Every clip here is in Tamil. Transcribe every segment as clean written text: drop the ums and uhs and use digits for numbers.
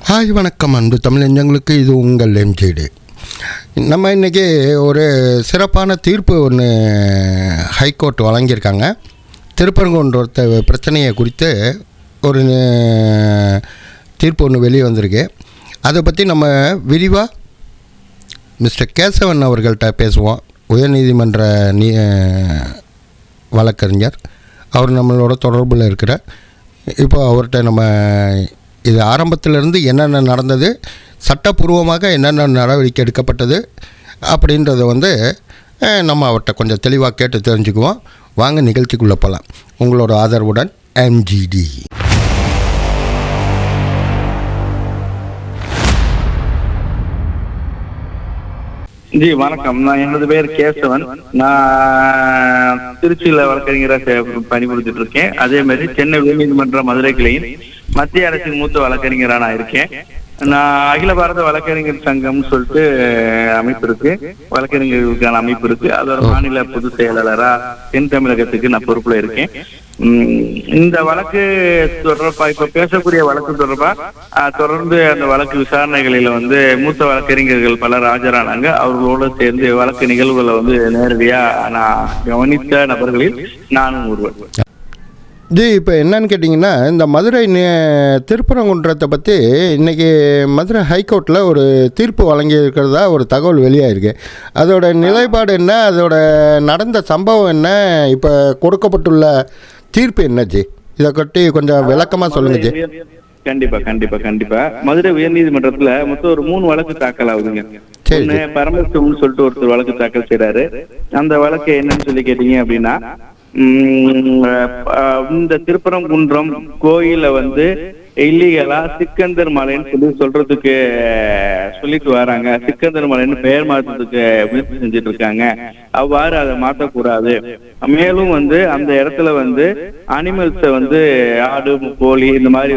ஹாய் வணக்கம் அன்பு தமிழஞ்சங்களுக்கு, இது உங்கள் எம்ஜிடி. நம்ம இன்றைக்கி ஒரு சிறப்பான தீர்ப்பு ஒன்று ஹைகோர்ட் வழங்கியிருக்காங்க. திருப்பரங்குன்ற பிரச்சனையை குறித்து ஒரு தீர்ப்பு ஒன்று வெளியே வந்திருக்கு. அதை பற்றி நம்ம விரிவாக மிஸ்டர் கேசவன் அவர்கள்ட்ட பேசுவோம். உயர்நீதிமன்ற வழக்கறிஞர் அவர் நம்மளோட தொடர்பில் இருக்கிறார். இப்போ அவர்கிட்ட நம்ம இது ஆரம்பத்திலிருந்து என்னென்ன நடந்தது, சட்டப்பூர்வமாக என்னென்ன நடவடிக்கை எடுக்கப்பட்டது அப்படின்றத நம்ம அவர்கிட்ட கொஞ்சம் தெளிவாக கேட்டு தெரிஞ்சுக்குவோம். வாங்க நிகழ்ச்சிக்குள்ளே போகலாம். உங்களோட ஆதரவுடன் எம்ஜிடி. ஜி வணக்கம். எனது பேர் கேசவன். நான் திருச்சியில வழக்கறிஞராக பணிபுரிஞ்சிட்டு இருக்கேன். அதே மாதிரி சென்னை உயர்நீதிமன்ற மதுரை கிளையின் மத்திய அரசின் மூத்த வழக்கறிஞரா நான் இருக்கேன். நான் அகில பாரத வழக்கறிஞர் சங்கம் சொல்லிட்டு அமைப்பு இருக்கு, வழக்கறிஞர்களுக்கான அமைப்பு இருக்கு. அதோட மாநில பொதுச் செயலாளரா தென் தமிழகத்துக்கு நான் பொறுப்புல இருக்கேன். இந்த வழக்கு தொடர்பா இப்ப பேசக்கூடிய வழக்கு தொடர்பா தொடர்ந்து அந்த வழக்கு விசாரணைகளில மூத்த வழக்கறிஞர்கள் பலர் ஆஜரானாங்க. அவர்களோடு சேர்ந்து வழக்கு நிகழ்வுகளை நேரடியா நான் கவனித்த நபர்களில் நானும் ஒருவர். ஜி, இப்போ என்னன்னு கேட்டிங்கன்னா, இந்த மதுரை திருப்பரங்குன்றத்தை பற்றி இன்றைக்கி மதுரை ஹைகோர்ட்டில் ஒரு தீர்ப்பு வழங்கியிருக்கிறதா ஒரு தகவல் வெளியாகிருக்கு. அதோட நிலைப்பாடு என்ன, அதோட நடந்த சம்பவம் என்ன, இப்போ கொடுக்கப்பட்டுள்ள தீர்ப்பு என்ன ஜி? இதை பற்றி கொஞ்சம் விளக்கமாக சொல்லுங்கள் ஜி. கண்டிப்பா. மதுரை உயர்நீதிமன்றத்துல மொத்தம் ஒரு 3 வழக்கு தாக்கல் ஆகுதுங்க. பரமசிவம்னு சொல்லிட்டு ஒருத்தர் வழக்கு தாக்கல் செய்யறாரு. அந்த வழக்கு என்னன்னு சொல்லி கேட்டீங்க அப்படின்னா, இந்த திருப்பரங்குன்றம் கோயில இல்லீகலா சிக்கந்தர் மலைன்னு சொல்றதுக்கு சொல்லிட்டு வராங்க. சிக்கந்தர் மலைன்னு பெயர் மாற்றத்துக்கு முயற்சி செஞ்சுட்டு இருக்காங்க. அவ்வாறு அதை மாற்றக்கூடாது. மேலும் அந்த இடத்துல அனிமல்ஸை ஆடு, கோழி இந்த மாதிரி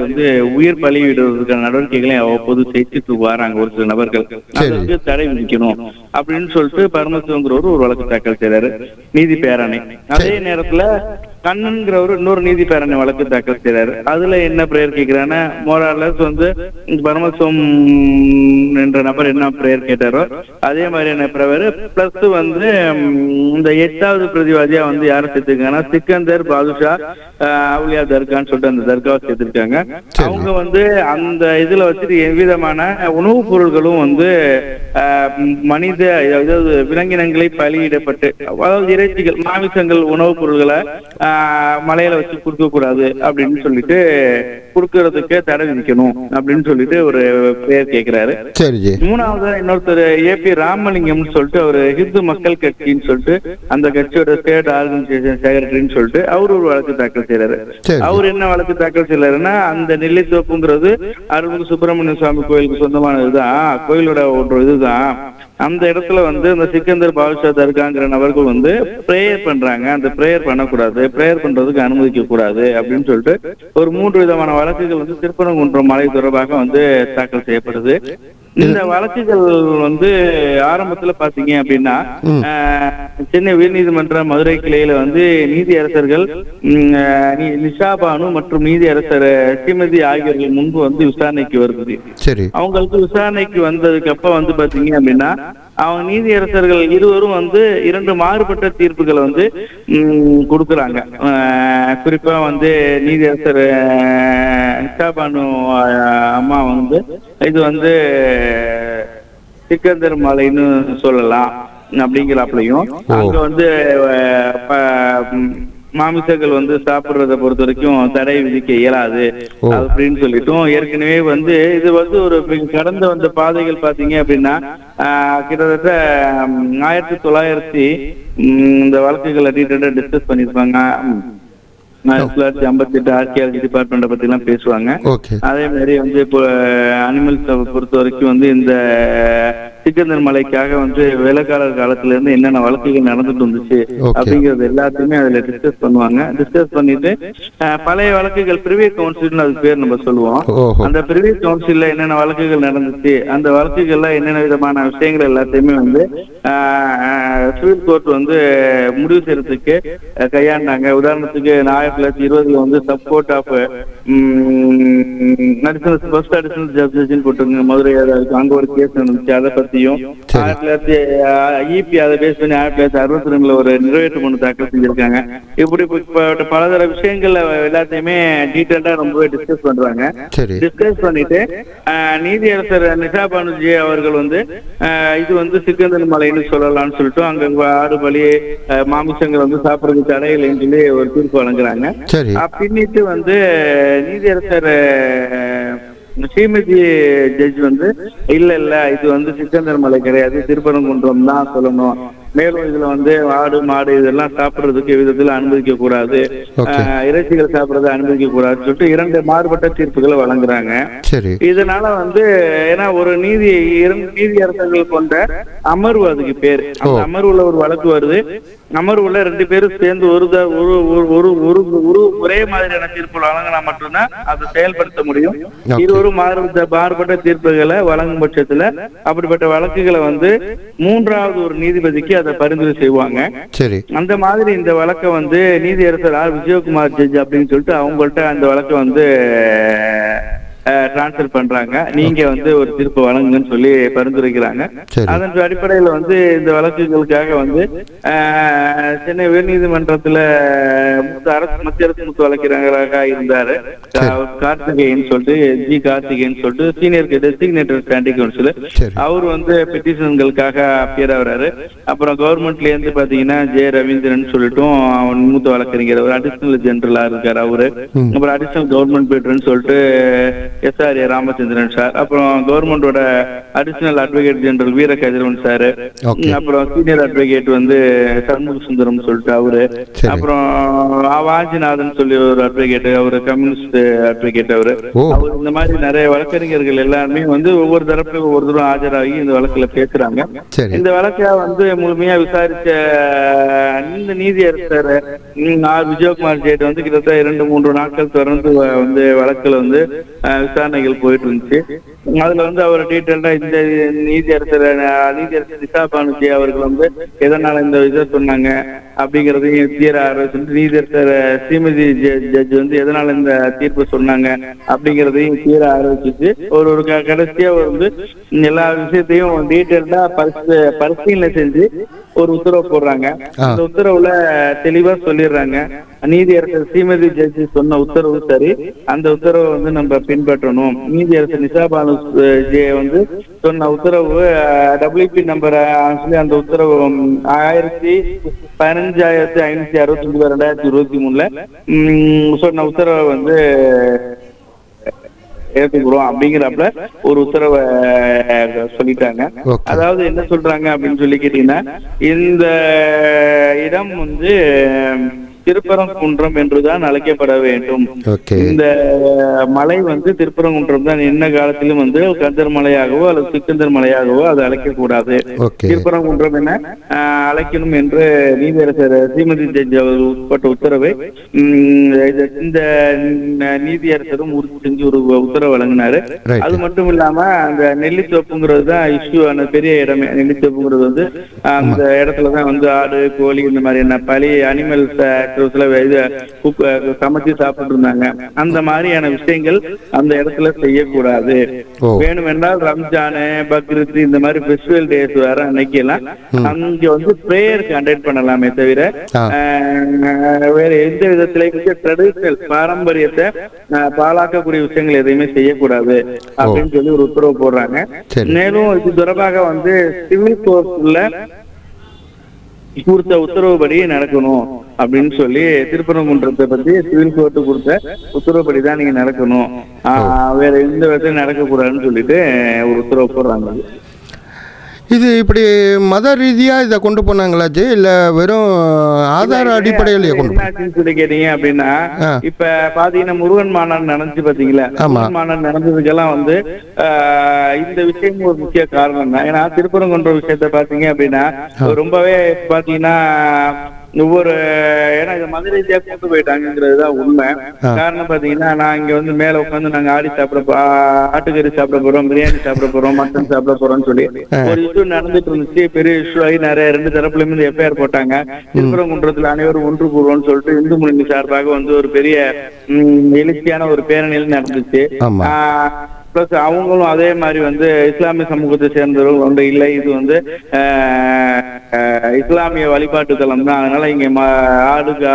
உயிர் பலியிடுவதற்கான நடவடிக்கைகளை அவ்வப்போது செய்துட்டு வராங்க ஒரு சில நபர்கள். அதுக்கு தடை விதிக்கணும் அப்படின்னு சொல்லிட்டு பரமசிவங்கிறவர் ஒரு வழக்கு தாக்கல் செய்யறாரு, நீதி பேரணை. அதே நேரத்துல கண்ணன்கிறவர் இன்னொரு நீதி பேரணை வழக்கு தாக்கல் செய்யறாரு. அதுல என்ன பிரேயர் கேட்கிறான்னா, மோராலஸ் பரமசிவம் என்ற நபர் என்ன பிரேயர் கேட்டாரோ அதே மாதிரியான பிரேயர் பிளஸ் இந்த 8வது பிரதிவாதியா யாரை சேர்த்திருக்காங்கன்னா, சிக்கந்தர் பாதுஷா அவுலியா தர்கான்னு சொல்லிட்டு அந்த தர்காவை சேர்த்திருக்காங்க. அவங்க அந்த இதுல எவ்விதமான உணவுப் பொருள்களும் மனித அதாவது விலங்கினங்களை பலியிடப்பட்டு, அதாவது இறைச்சிகள், மாமிசங்கள், உணவுப் பொருள்களை மலையில வச்சு கொடுக்க கூடாது அப்படின்னு சொல்லிட்டு கொடுக்கறதுக்கு தடை விதிக்கணும் அப்படின்னு சொல்லிட்டு ஒரு பேர் கேட்கிறாரு. 3வது இன்னொருத்தர் ஏபி ராமலிங்கம்னு சொல்லிட்டு அவரு ஹிந்து மக்கள் கட்சின்னு சொல்லிட்டு அந்த கட்சியோட ஸ்டேட் ஆர்கனைசேஷன் செக்ரட்டரின்னு சொல்லிட்டு அவரு ஒரு வழக்கு தாக்கல் செய்யறாரு. அவர் என்ன வழக்கு தாக்கல் செய்யறாருன்னா, அந்த நெல்லித்தோப்புங்கிறது அருள்மிகு சுப்பிரமணிய சுவாமி கோயிலுக்கு சொந்தமானதுதான், கோயிலோட ஒரு இதுதான். அந்த இடத்துல இந்த சிக்கந்தர் பாதுஷா தர்காங்கிற நபர்கள் பிரேயர் பண்றாங்க. அந்த பிரேயர் பண்ணக்கூடாது, பிரேயர் பண்றதுக்கு அனுமதிக்க கூடாது அப்படின்னு சொல்லிட்டு ஒரு 3 விதமான வழக்குகள் திருப்பரங்குன்றம் மலை தொடர்பாக தாக்கல் செய்யப்படுது. இந்த வழக்குகள் ஆரம்பத்துல பாத்தீங்க அப்படின்னா, சென்னை உயர்நீதிமன்ற மதுரை கிளையில நீதி அரசர்கள் நிஷாபானு மற்றும் நீதி அரசர் ஸ்ரீமதி ஆகியோர்கள் முன்பு விசாரணைக்கு வருது. அவங்களுக்கு விசாரணைக்கு வந்ததுக்கு அப்ப பாத்தீங்க அப்படின்னா, அவங்க நீதி அரசர்கள் இருவரும் 2 மாறுபட்ட தீர்ப்புகளை கொடுக்குறாங்க. குறிப்பா நீதி அரசர் நிஷாபானு அம்மா இது சிக்கந்தர் மலைன்னு சொல்லலாம் அப்படிங்கிறாப்லையும், அங்க மாமிசங்கள் சாப்பிடுறத பொறுத்த வரைக்கும் தடை விதிக்க இயலாது அப்படின்னு சொல்லிட்டும், ஏற்கனவே இது ஒரு கடந்த பாதைகள் பாத்தீங்க அப்படின்னா கிட்டத்தட்ட 1900 இந்த வழக்குகளை டீட்டெயிலா டிஸ்கஸ் பண்ணிருப்பாங்க. 1958 ஆர்கியாலஜி டிபார்ட்மெண்ட் பத்தி எல்லாம் பேசுவாங்க. அதே மாதிரி இப்போ அனிமல்ஸ் பொறுத்த வரைக்கும் இந்த சிக்கந்தர் மலைக்காக வந்து வேலைக்காரர் காலத்துல இருந்து என்னென்ன வழக்குகள் நடந்துட்டு இருந்துச்சு அப்படிங்கறது எல்லாத்தையுமே அதுல டிஸ்கஸ் பண்ணுவாங்க. டிஸ்கஸ் பண்ணிட்டு பழைய வழக்குகள் பிரிவி கவுன்சில் அது பேர் நம்ம சொல்லுவோம். அந்த பிரிவி கவுன்சில்ல என்னென்ன வழக்குகள் நடந்துச்சு, அந்த வழக்குகள்ல என்னென்ன விதமான விஷயங்கள் எல்லாத்தையுமே வந்து சிவில் கோர்ட் வந்து முடிவு செய்யறதுக்கு கையாண்டாங்க. உதாரணத்துக்கு 1920 வந்து சப்போர்ட் ஆஃப் அடிஷனல் ஜட்ஜ் போட்டுருங்க மதுரை. அங்க ஒரு கேஸ் நடந்துச்சு, அதை பத்தியும் 1900 அதை பேஸ் பண்ணி 1962 ஒரு நிறைவேற்று மனு தாக்கல் செஞ்சிருக்காங்க. இப்படி பலதர விஷயங்கள் எல்லாத்தையுமே டீட்டெயிலா ரொம்பவே டிஸ்கஸ் பண்றாங்க. டிஸ்கஸ் பண்ணிட்டு நீதியரசர் நிஷா பானுஜி அவர்கள் வந்து இது வந்து சிக்கந்தர் மலைன்னு சொல்லலாம்னு சொல்லிட்டு அங்க ஆடு பலி மாமிசங்கள் வந்து சாப்பிடறதுக்கு தடையில்லைன்னு சொல்லி ஒரு தீர்ப்பு வழங்குறாங்க. பின்னிட்டு வந்து நீதியரசர் ஸ்ரீமதி ஜட்ஜ் வந்து இல்ல இது வந்து சிக்கந்தர் மலை கிடையாது, திருப்பரங்குன்றம் தான் சொல்லணும். மேலும் இதுல வந்து ஆடு மாடு இதெல்லாம் சாப்பிடுறதுக்கு விதத்துல அனுமதிக்க கூடாது, இறைச்சிகள் சாப்பிடறதை அனுமதிக்க கூடாதுன்னு சொல்லிட்டு 2 மாறுபட்ட தீர்ப்புகளை வழங்குறாங்க. இதனால வந்து ஏன்னா ஒரு நீதியரசர்கள் கொண்ட அமர்வு அதுக்கு பேர். அந்த அமர்வுல ஒரு வழக்கு வருது. அமர்வுல 2 பேரும் சேர்ந்து ஒரு ஒரே மாதிரியான தீர்ப்பு வழங்கினா மட்டும்தான் அதை செயல்படுத்த முடியும். இருவரும் மாறுபட்ட தீர்ப்புகளை வழங்கும் பட்சத்துல அப்படிப்பட்ட வழக்குகளை வந்து 3வது ஒரு நீதிபதிக்கு அதை பரிந்துரை செய்வாங்க. அந்த மாதிரி இந்த வழக்கை வந்து நீதியரசர் விஜயகுமார் ஜட்ஜ் அப்படின்னு சொல்லிட்டு அவங்கள்ட்ட அந்த வழக்கை வந்து டிரான்ஸ்பர் பண்றாங்க. நீங்க வந்து ஒரு தீர்ப்பு வழங்குங்கன்னு சொல்லி பரிந்துரைக்கிறாங்க. அதன் அடிப்படையில வந்து இந்த வழக்குகளுக்காக வந்து சென்னை உயர்நீதிமன்றத்துல மத்திய அரசு மூத்த வழக்கறிஞராக இருந்தாரு கார்த்திகேயன் சொல்லிட்டு சீனியர் டெசிக்னேட்டட் ஸ்டாண்டிங் கவுன்சில். அவர் வந்து பெட்டிஷன்களுக்காக அப்பியர் ஆகுறாரு. அப்புறம் கவர்மெண்ட்ல இருந்து பாத்தீங்கன்னா ஜே ரவீந்திரன் சொல்லிட்டும் மூத்த வழக்கறிஞர், அவர் அடிஷனல் ஜெனரலா இருக்காரு அவரு. அப்புறம் அடிஷனல் கவர்மெண்ட் பேட்ரன் சொல்லிட்டு SR ராமச்சந்திரன் சார், அப்புறம் கவர்மெண்டோட அடிஷனல் அட்வொகேட் ஜெனரல் வீர கதிரவன் சார், அப்புறம் சீனியர் அட்வொகேட் வந்து சண்முக சுந்தரம் சொல்லிட்டு அவரு, அப்புறம் வாஞ்சிநாதன் சொல்லி ஒரு அட்வொகேட், அவரு கம்யூனிஸ்ட் அட்வொகேட் அவரு. இந்த மாதிரி நிறைய வழக்கறிஞர்கள் எல்லாருமே வந்து ஒவ்வொரு தரப்புல ஒவ்வொருத்தரும் ஆஜராகி இந்த வழக்குல பேசுறாங்க. இந்த வழக்கை வந்து முழுமையா விசாரிச்ச இந்த நீதியரசர் விஜயகுமார் ஜெட் வந்து கிட்டத்தட்ட 2-3 நாட்கள் தொடர்ந்து வந்து வழக்குல வந்து விசாரணைகள் போயிட்டு இருந்துச்சு. அதுல வந்து அவர் டீட்டெயில்டா இந்த நீதியரசர் நிஷா பானுஜி அவர்கள் வந்து எதனால இந்த இதை சொன்னாங்க அப்படிங்கறதையும் தீர ஆரம்பிச்சு, நீதியரசர் ஸ்ரீமதி ஜட்ஜ் வந்து எதனால இந்த தீர்ப்பு சொன்னாங்க அப்படிங்கறதையும் தீர ஆரம்பிச்சுட்டு ஒரு கடைசியா வந்து எல்லா விஷயத்தையும் டீட்டெயில்டா பரிசீலனை செஞ்சு ஒரு உத்தரவு போடுறாங்க. அந்த உத்தரவுல தெளிவா சொல்லிடுறாங்க, நீதியரசர் ஸ்ரீமதி ஜட்ஜி சொன்ன உத்தரவு சரி, அந்த உத்தரவை வந்து நம்ம பின்பற்றணும். நீதியரசர் நிஷா பானுஜி வந்து சொன்ன உத்தரவு WP நம்பர் சொல்லி அந்த உத்தரவு 15,569/2023 சொன்ன உத்தரவை வந்து ஏற்றுக்கிறோம் அப்படிங்கிறப்ப ஒரு உத்தரவை சொல்லிட்டாங்க. அதாவது என்ன சொல்றாங்க அப்படின்னு சொல்லி கேட்டீங்கன்னா, இந்த இடம் வந்து திருப்பரங்குன்றம் என்றுதான் அழைக்கப்பட வேண்டும். இந்த மலை வந்து திருப்பரங்குன்றம் தான் என்ன காலத்திலும் வந்து கந்தர் மலையாகவோ அல்லது சிக்கந்தர் மலையாகவோ அது அழைக்க கூடாது. திருப்பரங்குன்றம் என அழைக்கணும் என்று நீதியரசர் ஸ்ரீமதி ஜட்ஜ் அவர் உட்பட்ட உத்தரவை இந்த நீதியரசரும் உறுதி செஞ்சு ஒரு உத்தரவு வழங்கினாரு. அது மட்டும் இல்லாம அந்த நெல்லித்தோப்புங்கிறது தான் இஷ்யூ ஆன பெரிய இடமே. நெல்லித்தோப்புங்கிறது வந்து அந்த இடத்துலதான் வந்து ஆடு கோழி இந்த மாதிரியான பழைய அனிமல்ஸ் சமைச்சு சாப்பிட்டு இருந்தாங்க. அந்த மாதிரியான விஷயங்கள் அந்த இடத்துல செய்யக்கூடாது. வேணுமென்றால் ரம்ஜான் பக்ரீத் இந்த மாதிரி ஃபெஸ்டிவல் டேஸ் வர அன்னைக்கு எல்லாம் அங்க வந்து பிரேயர் கண்டக்ட் பண்ணலாமே தவிர வேற எந்த விதத்திலேயும் ட்ரெடிஷனல் பாரம்பரியத்தை பாழாக்கக்கூடிய விஷயங்கள் எதையுமே செய்யக்கூடாது அப்படின்னு சொல்லி ஒரு உத்தரவு போடுறாங்க. மேலும் இது தொடர்பாக வந்து சிவில் கோர்ட்ல கொடுத்த உத்தரவுப்படி நடக்கணும் அப்படின்னு சொல்லி திருப்பரங்குன்றத்தை பத்தி சிவில் கோர்ட்டு கொடுத்த உத்தரவுப்படி தான் நீங்க நடக்கணும், வேற எந்த விதத்திலும் நடக்க கூடாதுன்னு சொல்லிட்டு ஒரு உத்தரவு போடுறாங்க. இது இப்படி மத ரீதியாக இதை கொண்டு போனாங்களாச்சு இல்லை வெறும் ஆதார அடிப்படையிலேயே கொண்டு என்னாச்சுன்னு சொல்லி கேட்டீங்க அப்படின்னா, இப்ப பாத்தீங்கன்னா முருகன் மாநாடு நடந்துச்சு பாத்தீங்களா? முருகன் மாநாடு நடந்ததுக்கெல்லாம் வந்து இந்த விஷயம் ஒரு முக்கிய காரணம் தான். ஏன்னா திருப்பரங்குன்ற விஷயத்த பாத்தீங்க அப்படின்னா ரொம்பவே பாத்தீங்கன்னா ஒவ்வொரு ஏன்னா இதை மத ரீதியா கொண்டு போயிட்டாங்கிறதுதான் உண்மை. காரணம் பாத்தீங்கன்னா, நான் இங்க வந்து மேல உட்காந்து நாங்க ஆட்டுக்கறி சாப்பிட போறோம், பிரியாணி சாப்பிட போறோம், மட்டன் சாப்பிட போறோம்னு சொல்லி ஒரு இஷ்யூ நடந்துட்டு இருந்துச்சு. பெரிய இஷ்யூ ஆகி நிறைய 2 தரப்புல இருந்து எஃப்ஐஆர் போட்டாங்க. திருப்பரங்குன்றத்துல அனைவரும் ஒன்று கூறுவோம்னு சொல்லிட்டு இந்து முன்னணி சார்பாக வந்து ஒரு பெரிய எழுச்சியான ஒரு பேரணியில் நடந்துச்சு. பிளஸ் அவங்களும் அதே மாதிரி வந்து இஸ்லாமிய சமூகத்தை சேர்ந்தவர்கள் வந்து இல்லை, இது வந்து இஸ்லாமிய வழிபாட்டு தலம் தான், அதனால இங்க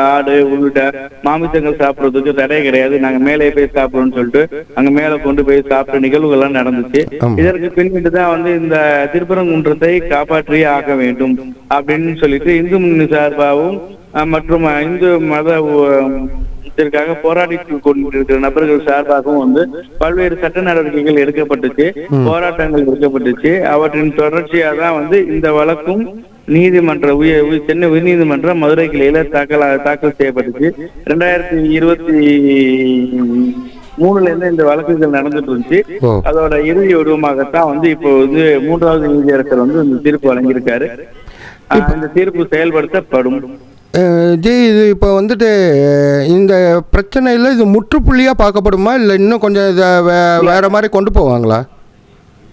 ஆடு உள்ளிட்ட மாமிசங்கள் சாப்பிடுறதுக்கு தடை கிடையாது, நாங்க மேலே போய் சாப்பிடுறோம்னு சொல்லிட்டு அங்க மேல கொண்டு போய் சாப்பிட்ட நிகழ்வுகள் எல்லாம் நடந்துச்சு. இதற்கு பின்னிட்டு தான் வந்து இந்த திருப்பரங்குன்றத்தை காப்பாற்றியே ஆக வேண்டும் அப்படின்னு சொல்லிட்டு இந்து முன்னணி சார்பாகவும் மற்றும் இந்து மத இதற்காக போராடி கொண்டிருக்கிற நபர்கள் சார்பாகவும் வந்து பல்வேறு சட்ட நடவடிக்கைகள் எடுக்கப்பட்டுச்சு, போராட்டங்கள் எடுக்கப்பட்டுச்சு. அவற்றின் தொடர்ச்சியா தான் வந்து இந்த வழக்கும் நீதிமன்ற சென்னை உயர்நீதிமன்ற மதுரை கிளையில தாக்கல் செய்யப்பட்டுச்சு. 2023 இருந்து இந்த வழக்குகள் நடந்துட்டு இருந்துச்சு. அதோட இறுதி வடிவமாகத்தான் வந்து இப்போ வந்து 3வது நீதியரசர் வந்து இந்த தீர்ப்பு வழங்கியிருக்காரு. இந்த தீர்ப்பு செயல்படுத்தப்படும். இது இப்போ வந்துட்டு இந்த பிரச்சனையில் இது முற்றுப்புள்ளியாக பார்க்கப்படுமா இல்லை இன்னும் கொஞ்சம் இதை வேற மாதிரி கொண்டு போவாங்களா?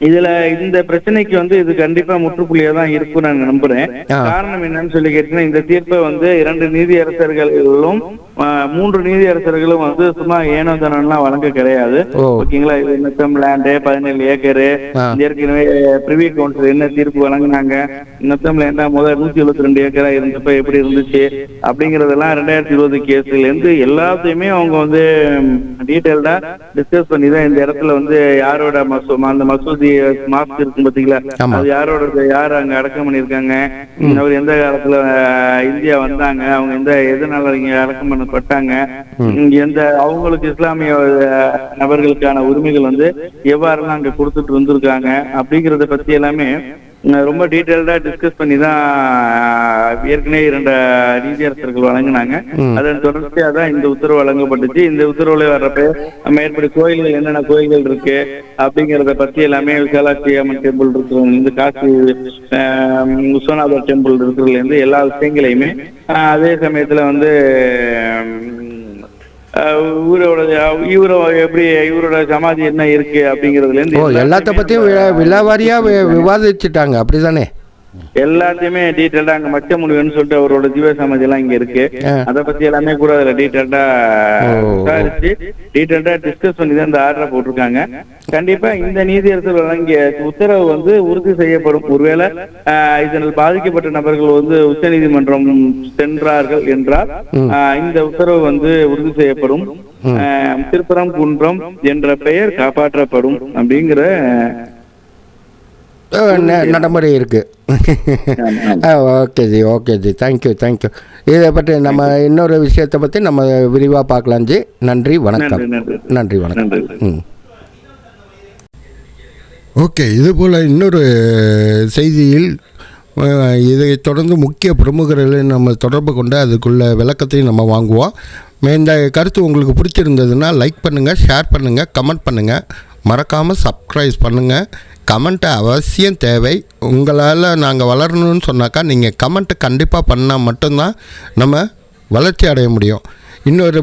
இதுல இந்த பிரச்சனைக்கு வந்து இது கண்டிப்பா முற்றுப்புள்ளியா தான் இருக்கும் நான் நம்புறேன். காரணம் என்னன்னு சொல்லி கேட்டீங்கன்னா, இந்த தீர்ப்பை வந்து 2 நீதியரசர்களும் 3 நீதியரசர்களும் வந்து சும்மா ஏனோ தானோலாம் வழங்க கிடையாது. ஓகேங்களா? இது நத்தம் லேண்டு 17 ஏக்கரு ஏற்கனவே பிரிவி கவுன்சில் என்ன தீர்ப்பு வழங்கினாங்க, நத்தம் லேண்டா முதல் 172 ஏக்கரா இருந்தப்ப எப்படி இருந்துச்சு அப்படிங்கறதெல்லாம் 2020 கேஸ்ல இருந்து எல்லாத்தையுமே அவங்க வந்து டீடைல்டா டிஸ்கஸ் பண்ணி தான் இந்த இடத்துல வந்து யாரோட அந்த மசூதி மாஸ்க் இருக்கும் பாத்தீங்களா, அது யார் அங்க அடக்கம் பண்ணிருக்காங்க, அவர் எந்த காலத்துல இந்தியா வந்தாங்க, அவங்க எதனால இங்க அடக்கம் பண்ணப்பட்டாங்க, எந்த அவங்களுக்கு இஸ்லாமிய நபர்களுக்கான உரிமைகள் வந்து எவ்வாறுலாம் அங்க கொடுத்துட்டு வந்திருக்காங்க அப்படிங்கறத பத்தி எல்லாமே ரொம்ப டீடைல்டா டிஸ்கஸ் பண்ணி தான் ஏற்கனவே 2 நீதியரசர்கள் வழங்கினாங்க. அதன் தொடர்ச்சியா தான் இந்த உத்தரவு வழங்கப்பட்டுச்சு. இந்த உத்தரவுல வர்றப்ப மேற்படி கோயில்கள் என்னென்ன கோயில்கள் இருக்கு அப்படிங்கறத பத்தி எல்லாமே விசாலாட்சி அம்மன் டெம்பிள் இருக்கிறவங்க இருந்து காசி விஸ்வநாதர் டெம்பிள் இருக்கிறதுல இருந்து எல்லா விஷயங்களையுமே அதே சமயத்துல வந்து இவரோட சமாதி என்ன இருக்கு அப்படிங்கறதுல இருந்து எல்லாத்த பத்தியும் விலாவாரியா விவாதிச்சுட்டாங்க. அப்படிதானே? எல்லாத்தையுமே டீடைல்டா அங்க மச்ச முடிவுன்னு சொல்லிட்டு அவரோட ஜீவ சமாதி எல்லாம் இங்க இருக்கு. அத பத்தி எல்லாமே கூட அதுல டீடைல்டா விசாரிச்சு டீடைல்டா டிஸ்கஸ் பண்ணி தான் இந்த ஆர்டரை போட்டிருக்காங்க. கண்டிப்பா இந்த நீதியரசர் வழங்கிய உத்தரவு வந்து உறுதி செய்யப்படும். ஒருவேளை இதனால் பாதிக்கப்பட்ட நபர்கள் வந்து உச்ச நீதிமன்றம் சென்றார்கள் என்றால் இந்த உத்தரவு வந்து உறுதி செய்யப்படும். திருப்பரங்குன்றம் என்ற பெயர் காப்பாற்றப்படும் அப்படிங்கிற நடைமுறை இருக்கு. Okay G, okay G, thank you. இதை பற்றி நம்ம இன்னொரு விஷயத்தை பற்றி நம்ம விரிவாக பார்க்கலாம் ஜி. நன்றி, வணக்கம். நன்றி, வணக்கம். ஓகே, இதுபோல் இன்னொரு செய்தியில் இதை தொடர்ந்து முக்கிய பிரமுகர்களை நம்ம தொடர்பு கொண்டு அதுக்குள்ள விளக்கத்தையும் நம்ம வாங்குவோம். இந்த கருத்து உங்களுக்கு பிடிச்சிருந்ததுன்னா லைக் பண்ணுங்கள், ஷேர் பண்ணுங்கள், கமெண்ட் பண்ணுங்கள், மறக்காமல் சப்ஸ்கிரைப் பண்ணுங்கள். கமெண்ட்டை அவசியம் தேவை. உங்களால் நாங்கள் வளரணும்னு சொன்னாக்கா நீங்கள் கமெண்ட்டு கண்டிப்பாக பண்ணால் மட்டும்தான் நம்ம வளர்ச்சி அடைய முடியும். இன்னொரு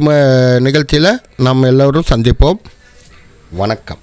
நிகழ்ச்சியில் நம்ம எல்லோரும் சந்திப்போம். வணக்கம்.